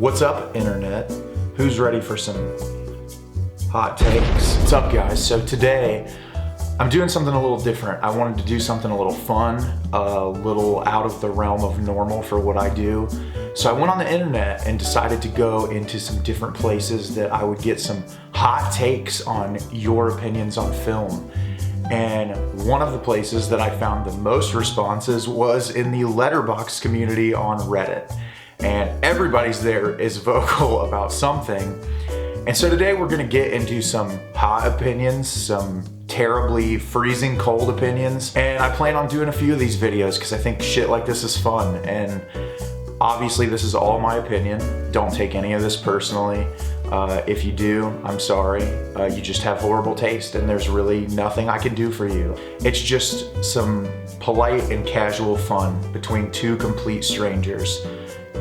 What's up, internet? Who's ready for some hot takes? What's up, guys? So today, I'm doing something a little different. I wanted to do something a little fun, a little out of the realm of normal for what I do. So I went on the internet and decided to go into some different places that I would get some hot takes on your opinions on film. And one of the places that I found the most responses was in the Letterboxd community on Reddit. And everybody's there is vocal about something. And so today we're gonna get into some hot opinions, some terribly freezing cold opinions. And I plan on doing a few of these videos because I think shit like this is fun. And obviously this is all my opinion. Don't take any of this personally. If you do, I'm sorry. You just have horrible taste and there's really nothing I can do for you. It's just some polite and casual fun between two complete strangers.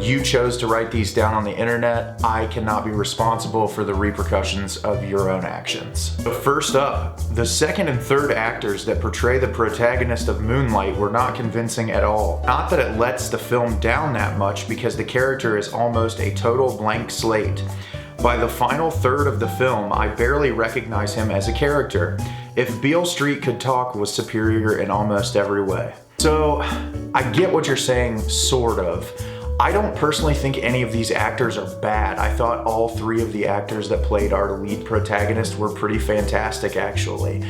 You chose to write these down on the internet. I cannot be responsible for the repercussions of your own actions. But first up, the second and third actors that portray the protagonist of Moonlight were not convincing at all. Not that it lets the film down that much, because the character is almost a total blank slate. By the final third of the film, I barely recognize him as a character. If Beale Street Could Talk was superior in almost every way. So, I get what you're saying, sort of. I don't personally think any of these actors are bad. I thought all three of the actors that played our lead protagonist were pretty fantastic, actually.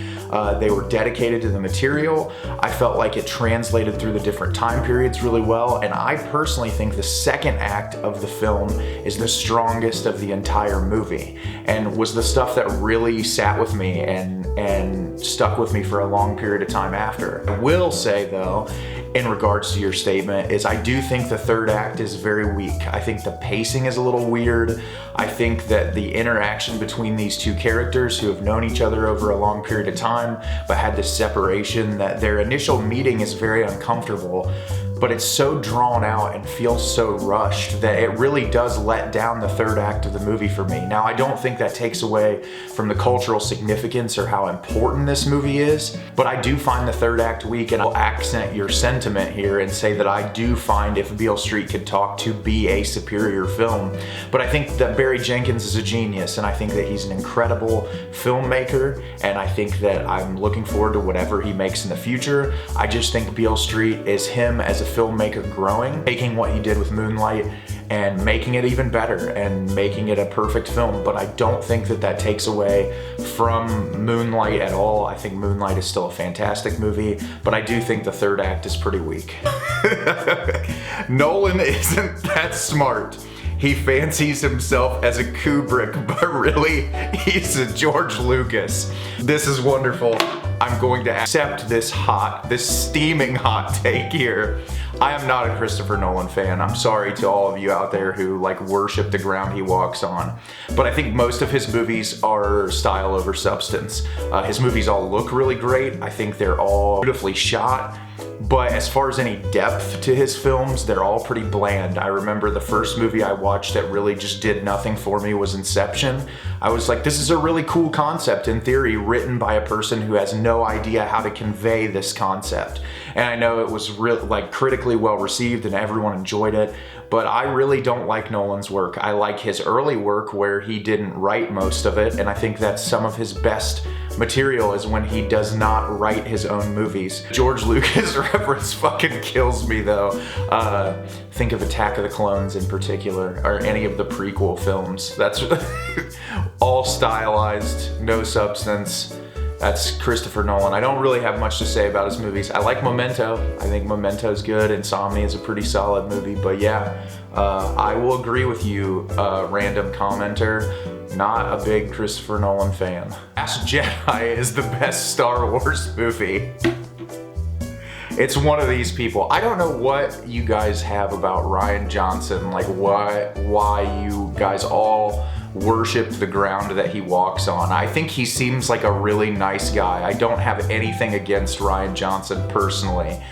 They were dedicated to the material. I felt like it translated through the different time periods really well, and I personally think the second act of the film is the strongest of the entire movie, and was the stuff that really sat with me and stuck with me for a long period of time after. I will say, though, in regards to your statement, is I do think the third act is very weak. I think the pacing is a little weird. I think that the interaction between these two characters who have known each other over a long period of time but had this separation, that their initial meeting is very uncomfortable, but it's so drawn out and feels so rushed that it really does let down the third act of the movie for me. Now, I don't think that takes away from the cultural significance or how important this movie is, but I do find the third act weak, and I'll accent your sentiment here and say that I do find If Beale Street Could Talk to be a superior film. But I think that Barry Jenkins is a genius, and I think that he's an incredible filmmaker, and I think that I'm looking forward to whatever he makes in the future. I just think Beale Street is him as a filmmaker growing, taking what he did with Moonlight and making it even better and making it a perfect film. But I don't think that that takes away from Moonlight at all. I think Moonlight is still a fantastic movie, but I do think the third act is pretty weak. Nolan isn't that smart. He fancies himself as a Kubrick, but really, he's a George Lucas. This is wonderful. I'm going to accept this steaming hot take here. I am not a Christopher Nolan fan. I'm sorry to all of you out there who worship the ground he walks on. But I think most of his movies are style over substance. His movies all look really great. I think they're all beautifully shot. But as far as any depth to his films, they're all pretty bland. I remember the first movie I watched that really just did nothing for me was Inception. I was like, this is a really cool concept in theory, written by a person who has no idea how to convey this concept. And I know it was critically well received and everyone enjoyed it, but I really don't like Nolan's work. I like his early work where he didn't write most of it, and I think that's some of his best material is when he does not write his own movies. George Lucas reference fucking kills me, though. Think of Attack of the Clones in particular, or any of the prequel films. That's all stylized, no substance. That's Christopher Nolan. I don't really have much to say about his movies. I like Memento. I think Memento's good. Insomnia is a pretty solid movie. But yeah, I will agree with you, random commenter. Not a big Christopher Nolan fan. Last Jedi is the best Star Wars movie. It's one of these people. I don't know what you guys have about Rian Johnson, why you guys all worship the ground that he walks on. I think he seems like a really nice guy. I don't have anything against Rian Johnson personally.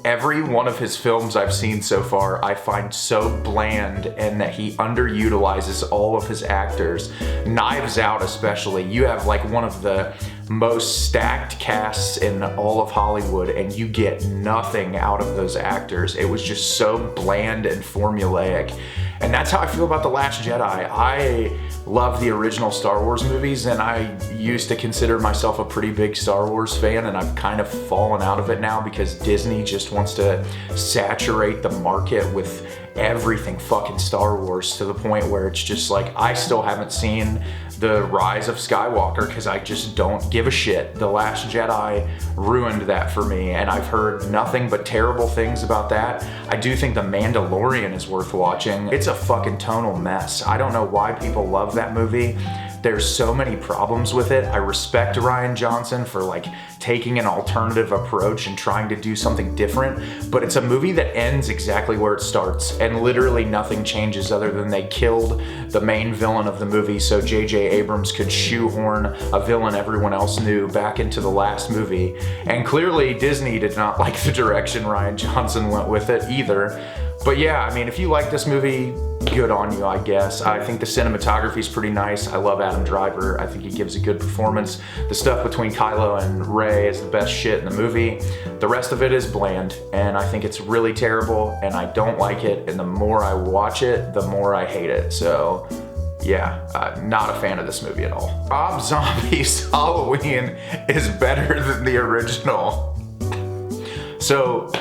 Every one of his films I've seen so far, I find so bland, and that he underutilizes all of his actors. Knives Out especially, you have one of the most stacked casts in all of Hollywood, and you get nothing out of those actors. It was just so bland and formulaic. And that's how I feel about The Last Jedi. I love the original Star Wars movies, and I used to consider myself a pretty big Star Wars fan, and I've kind of fallen out of it now because Disney just wants to saturate the market with everything fucking Star Wars to the point where it's just like, I still haven't seen The Rise of Skywalker because I just don't give a shit. The Last Jedi ruined that for me, and I've heard nothing but terrible things about that. I do think The Mandalorian is worth watching. It's a fucking tonal mess. I don't know why people love that movie. There's so many problems with it. I respect Rian Johnson for like taking an alternative approach and trying to do something different, but it's a movie that ends exactly where it starts, and literally nothing changes other than they killed the main villain of the movie so J.J. Abrams could shoehorn a villain everyone else knew back into the last movie. And clearly Disney did not like the direction Rian Johnson went with it either. But yeah, I mean, if you like this movie, good on you, I guess. I think the cinematography is pretty nice. I love Adam Driver. I think he gives a good performance. The stuff between Kylo and Rey is the best shit in the movie. The rest of it is bland, and I think it's really terrible, and I don't like it, and the more I watch it, the more I hate it. So yeah, not a fan of this movie at all. Rob Zombie's Halloween is better than the original. So,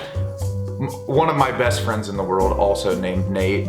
one of my best friends in the world, also named Nate,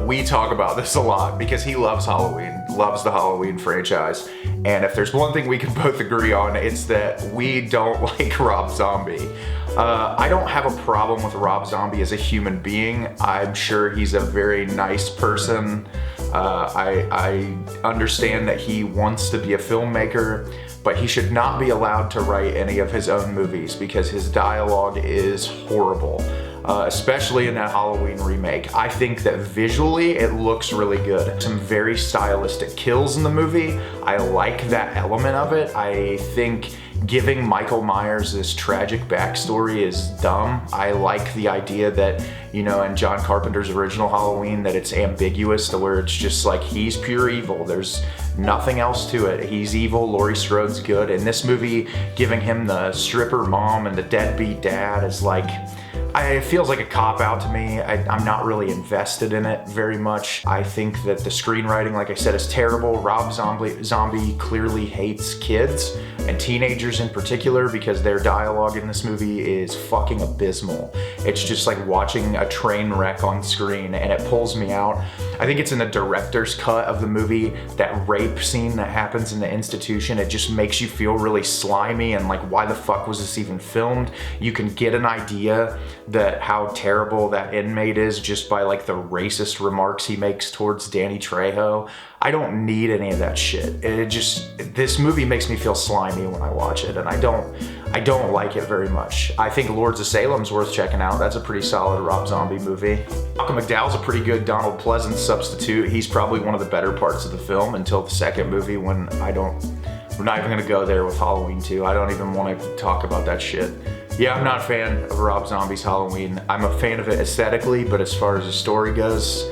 we talk about this a lot because he loves Halloween, loves the Halloween franchise. And if there's one thing we can both agree on, it's that we don't like Rob Zombie. I don't have a problem with Rob Zombie as a human being. I'm sure he's a very nice person. I understand that he wants to be a filmmaker, but he should not be allowed to write any of his own movies because his dialogue is horrible. Especially in that Halloween remake. I think that visually it looks really good. Some very stylistic kills in the movie. I like that element of it. I think giving Michael Myers this tragic backstory is dumb. I like the idea that, you know, in John Carpenter's original Halloween, that it's ambiguous to where it's just like he's pure evil. There's nothing else to it. He's evil, Laurie Strode's good. In this movie, giving him the stripper mom and the deadbeat dad is like, it feels like a cop-out to me. I'm not really invested in it very much. I think that the screenwriting, like I said, is terrible. Rob Zombie clearly hates kids and teenagers in particular because their dialogue in this movie is fucking abysmal. It's just like watching a train wreck on screen, and it pulls me out. I think it's in the director's cut of the movie, that rape scene that happens in the institution. It just makes you feel really slimy and like, why the fuck was this even filmed? You can get an idea that how terrible that inmate is just by like the racist remarks he makes towards Danny Trejo. I don't need any of that shit. This movie makes me feel slimy when I watch it, and I don't like it very much. I think Lords of Salem's worth checking out. That's a pretty solid Rob Zombie movie. Malcolm McDowell's a pretty good Donald Pleasance substitute. He's probably one of the better parts of the film until the second movie when we're not even gonna go there with Halloween 2. I don't even want to talk about that shit. Yeah, I'm not a fan of Rob Zombie's Halloween. I'm a fan of it aesthetically, but as far as the story goes,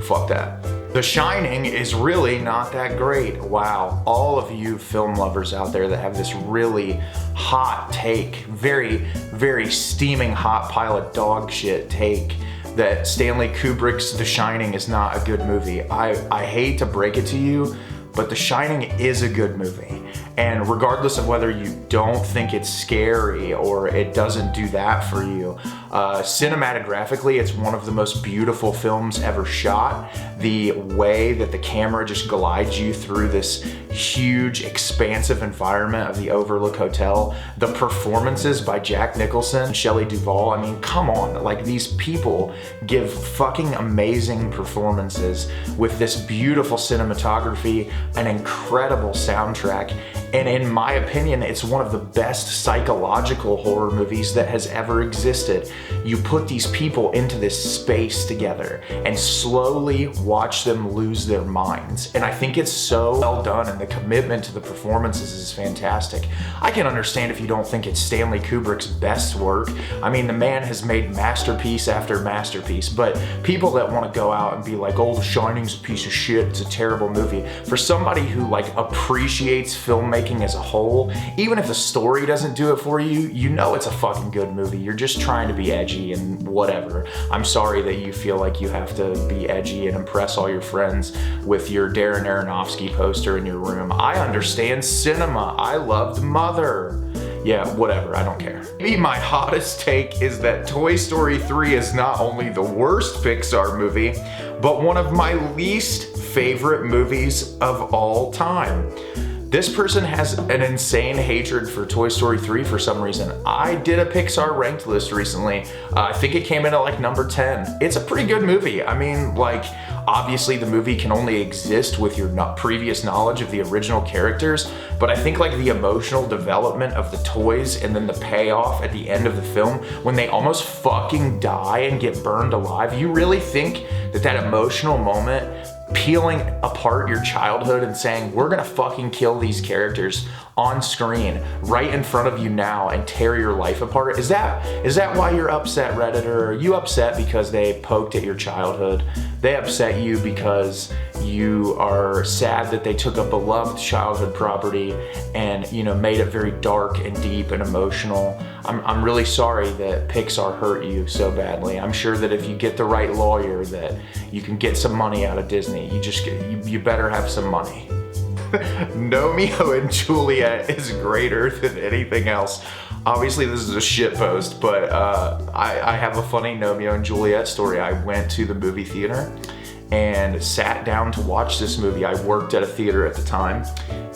fuck that. The Shining is really not that great. Wow, all of you film lovers out there that have this really hot take, very, very steaming hot pile of dog shit take that Stanley Kubrick's The Shining is not a good movie. I hate to break it to you, but The Shining is a good movie. And regardless of whether you don't think it's scary or it doesn't do that for you, cinematographically, it's one of the most beautiful films ever shot. The way that the camera just glides you through this huge, expansive environment of the Overlook Hotel. The performances by Jack Nicholson, Shelley Duvall, I mean, come on. Like, these people give fucking amazing performances with this beautiful cinematography, an incredible soundtrack, and in my opinion, it's one of the best psychological horror movies that has ever existed. You put these people into this space together and slowly watch them lose their minds. And I think it's so well done, and the commitment to the performances is fantastic. I can understand if you don't think it's Stanley Kubrick's best work. I mean, the man has made masterpiece after masterpiece, but people that want to go out and be like, oh, The Shining's a piece of shit, it's a terrible movie. For somebody who like appreciates filmmaking filmmaking as a whole, even if the story doesn't do it for you, you know it's a fucking good movie. You're just trying to be edgy and whatever. I'm sorry that you feel like you have to be edgy and impress all your friends with your Darren Aronofsky poster in your room. I understand cinema. I loved Mother. Yeah, whatever, I don't care. Maybe my hottest take is that Toy Story 3 is not only the worst Pixar movie, but one of my least favorite movies of all time. This person has an insane hatred for Toy Story 3 for some reason. I did a Pixar ranked list recently. I think it came in at like number 10. It's a pretty good movie. I mean, like, obviously the movie can only exist with your previous knowledge of the original characters, but I think like the emotional development of the toys and then the payoff at the end of the film when they almost fucking die and get burned alive, you really think that that emotional moment, peeling apart your childhood and saying, we're gonna fucking kill these characters on screen right in front of you now and tear your life apart? Is that why you're upset, Redditor? Are you upset because they poked at your childhood? They upset you because you are sad that they took a beloved childhood property and, you know, made it very dark and deep and emotional. I'm really sorry that Pixar hurt you so badly. I'm sure that if you get the right lawyer that you can get some money out of Disney. You better have some money. Nomi and Juliet is greater than anything else. Obviously this is a shit post, but I have a funny Nomi and Juliet story. I went to the movie theater and sat down to watch this movie. I worked at a theater at the time,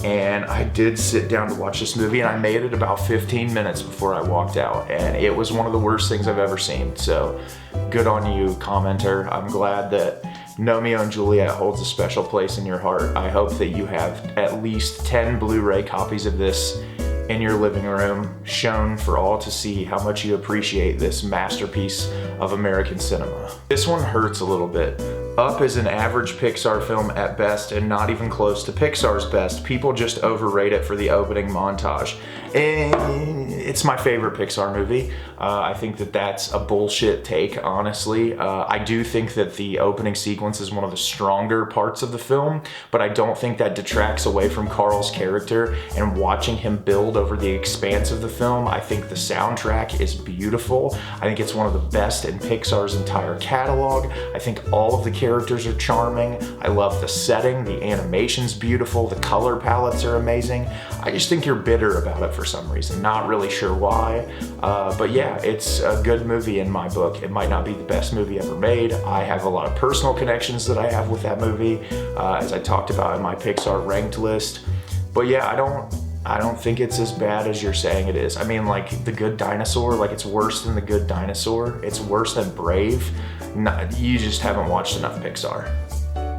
and I did sit down to watch this movie, and I made it about 15 minutes before I walked out, and it was one of the worst things I've ever seen. So good on you, commenter. I'm glad that Nomi and Juliet holds a special place in your heart. I hope that you have at least 10 Blu-ray copies of this in your living room, shown for all to see how much you appreciate this masterpiece of American cinema. This one hurts a little bit. Up is an average Pixar film at best and not even close to Pixar's best. People just overrate it for the opening montage. It's my favorite Pixar movie. I think that that's a bullshit take, honestly. I do think that the opening sequence is one of the stronger parts of the film, but I don't think that detracts away from Carl's character and watching him build over the expanse of the film. I think the soundtrack is beautiful. I think it's one of the best in Pixar's entire catalog. I think all of the characters are charming. I love the setting, the animation's beautiful, the color palettes are amazing. I just think you're bitter about it for some reason. Not really sure why, but yeah, it's a good movie in my book. It might not be the best movie ever made. I have a lot of personal connections that I have with that movie, as I talked about in my Pixar ranked list. But yeah, I don't think it's as bad as you're saying it is. I mean, like The Good Dinosaur, like it's worse than The Good Dinosaur. It's worse than Brave. You just haven't watched enough Pixar.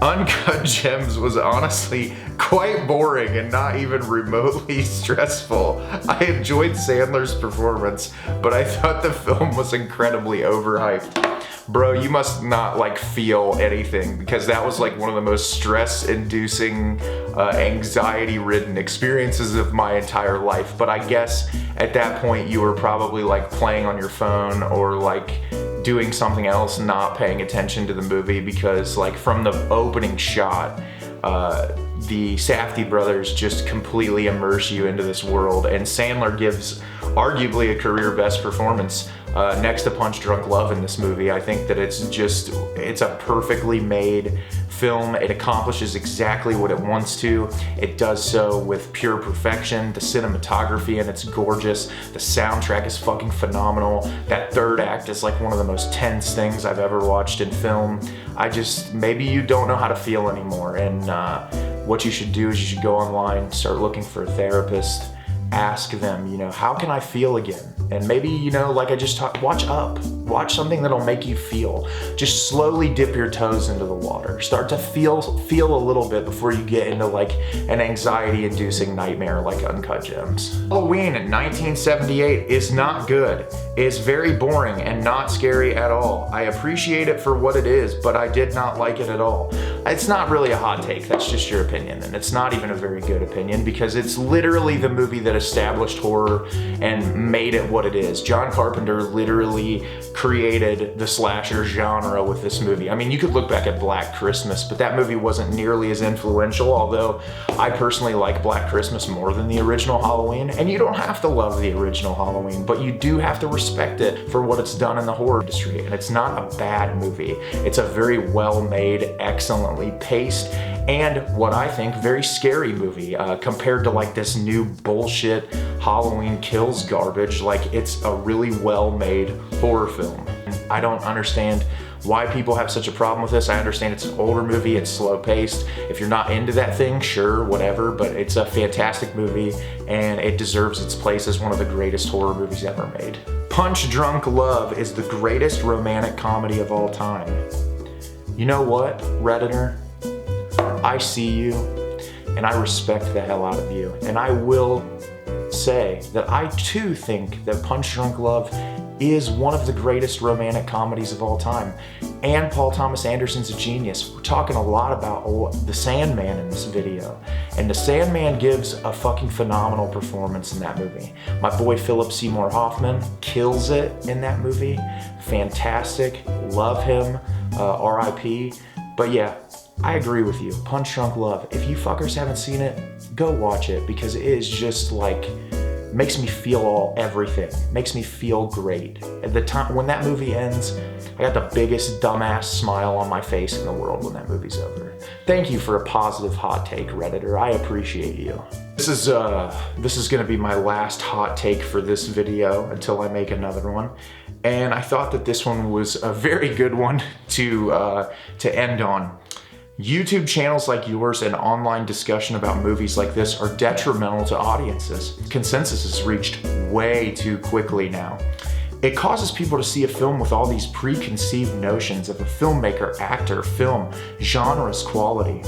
Uncut Gems was honestly quite boring and not even remotely stressful. I enjoyed Sandler's performance, but I thought the film was incredibly overhyped. Bro, you must not like feel anything, because that was like one of the most stress-inducing, anxiety-ridden experiences of my entire life. But I guess at that point you were probably like playing on your phone or like doing something else, not paying attention to the movie, because like from the opening shot, the Safdie brothers just completely immerse you into this world, and Sandler gives arguably a career best performance next to Punch Drunk Love in this movie. I think that it's a perfectly made film. It accomplishes exactly what it wants to. It does so with pure perfection. The cinematography, and it's gorgeous. The soundtrack is fucking phenomenal. That third act is like one of the most tense things I've ever watched in film. Maybe you don't know how to feel anymore, and what you should do is you should go online, start looking for a therapist, ask them, you know, how can I feel again? And maybe, you know, like I just talked, watch Up. Watch something that'll make you feel. Just slowly dip your toes into the water. Start to feel a little bit before you get into like an anxiety-inducing nightmare like Uncut Gems. Halloween in 1978 is not good. It's very boring and not scary at all. I appreciate it for what it is, but I did not like it at all. It's not really a hot take, that's just your opinion, and it's not even a very good opinion, because it's literally the movie that established horror and made it what it is. John Carpenter literally created the slasher genre with this movie. I mean, you could look back at Black Christmas, but that movie wasn't nearly as influential, although I personally like Black Christmas more than the original Halloween. And you don't have to love the original Halloween, but you do have to respect it for what it's done in the horror industry. And it's not a bad movie. It's a very well-made, excellently paced, and what I think, very scary movie compared to like this new bullshit Halloween Kills garbage. Like, it's a really well-made horror film. I don't understand why people have such a problem with this. I understand it's an older movie, it's slow-paced. If you're not into that thing, sure, whatever, but it's a fantastic movie and it deserves its place as one of the greatest horror movies ever made. Punch Drunk Love is the greatest romantic comedy of all time. You know what, Redditor? I see you and I respect the hell out of you. And I will say that I too think that Punch Drunk Love is one of the greatest romantic comedies of all time. And Paul Thomas Anderson's a genius. We're talking a lot about the Sandman in this video. And the Sandman gives a fucking phenomenal performance in that movie. My boy Philip Seymour Hoffman kills it in that movie. Fantastic, love him, R.I.P. But yeah, I agree with you. Punch Drunk Love. If you fuckers haven't seen it, go watch it because it is just like, makes me feel everything. Makes me feel great. At the time when that movie ends, I got the biggest dumbass smile on my face in the world when that movie's over. Thank you for a positive hot take, Redditor. I appreciate you. This is gonna be my last hot take for this video until I make another one. And I thought that this one was a very good one to end on. YouTube channels like yours and online discussion about movies like this are detrimental to audiences. Consensus is reached way too quickly now. It causes people to see a film with all these preconceived notions of a filmmaker, actor, film, genre's quality.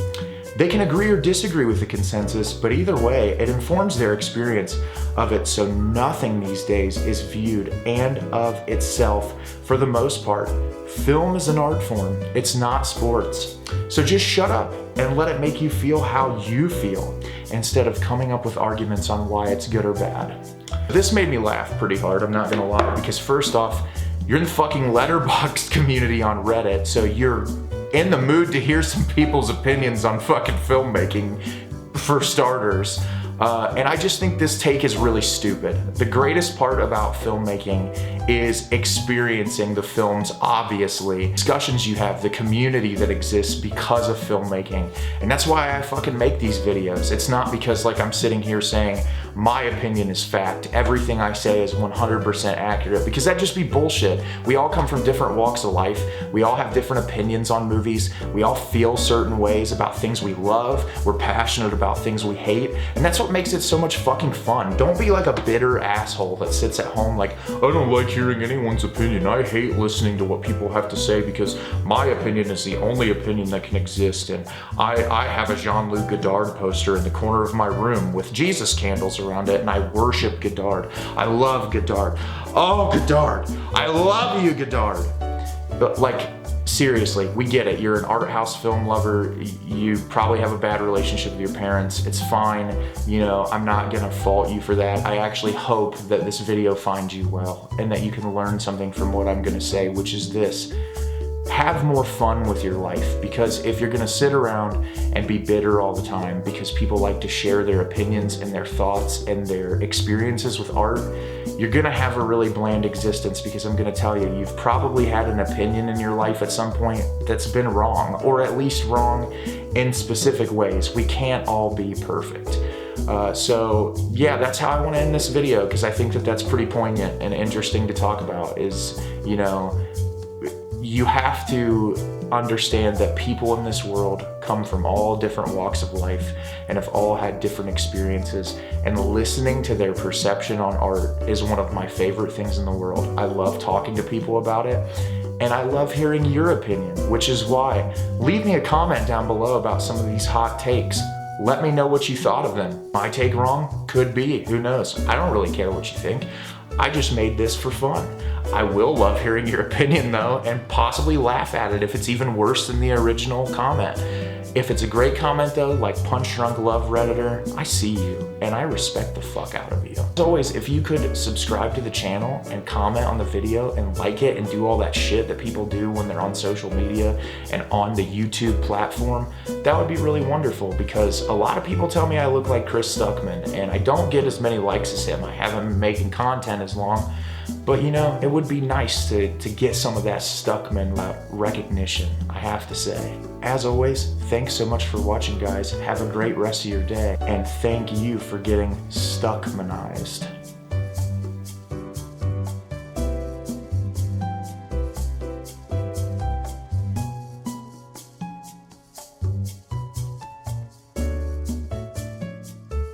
They can agree or disagree with the consensus, but either way, it informs their experience of it, so nothing these days is viewed and of itself for the most part. Film is an art form, it's not sports. So just shut up and let it make you feel how you feel, instead of coming up with arguments on why it's good or bad. This made me laugh pretty hard, I'm not gonna lie, because first off, you're in the fucking Letterboxd community on Reddit, so you're in the mood to hear some people's opinions on fucking filmmaking, for starters. And I just think this take is really stupid. The greatest part about filmmaking is experiencing the films, obviously. Discussions you have, the community that exists because of filmmaking. And that's why I fucking make these videos. It's not because like I'm sitting here saying my opinion is fact, everything I say is 100% accurate, because that'd just be bullshit. We all come from different walks of life. We all have different opinions on movies. We all feel certain ways about things we love. We're passionate about things we hate. And that's what makes it so much fucking fun. Don't be like a bitter asshole that sits at home like, I don't like hearing anyone's opinion. I hate listening to what people have to say because my opinion is the only opinion that can exist. And I have a Jean-Luc Godard poster in the corner of my room with Jesus candles around it, and I worship Godard. I love Godard. Oh, Godard. I love you, Godard. But like, seriously, we get it. You're an art house film lover. You probably have a bad relationship with your parents. It's fine. You know, I'm not gonna fault you for that. I actually hope that this video finds you well and that you can learn something from what I'm gonna say, which is this. Have more fun with your life, because if you're gonna sit around and be bitter all the time because people like to share their opinions and their thoughts and their experiences with art, you're gonna have a really bland existence, because I'm gonna tell you, you've probably had an opinion in your life at some point that's been wrong, or at least wrong in specific ways. We can't all be perfect. So yeah, that's how I want to end this video, because I think that that's pretty poignant and interesting to talk about, is, you know, you have to understand that people in this world come from all different walks of life and have all had different experiences, and listening to their perception on art is one of my favorite things in the world. I love talking to people about it, and I love hearing your opinion, which is why, leave me a comment down below about some of these hot takes. Let me know what you thought of them. My take wrong? Could be, who knows? I don't really care what you think. I just made this for fun. I will love hearing your opinion though, and possibly laugh at it if it's even worse than the original comment. If it's a great comment though, like Punch Drunk Love Redditor, I see you and I respect the fuck out of you. As always, if you could subscribe to the channel and comment on the video and like it and do all that shit that people do when they're on social media and on the YouTube platform, that would be really wonderful, because a lot of people tell me I look like Chris Stuckman and I don't get as many likes as him. I haven't been making content as long. But you know, it would be nice to get some of that Stuckman recognition, I have to say. As always, thanks so much for watching, guys. Have a great rest of your day, and thank you for getting Stuckmanized.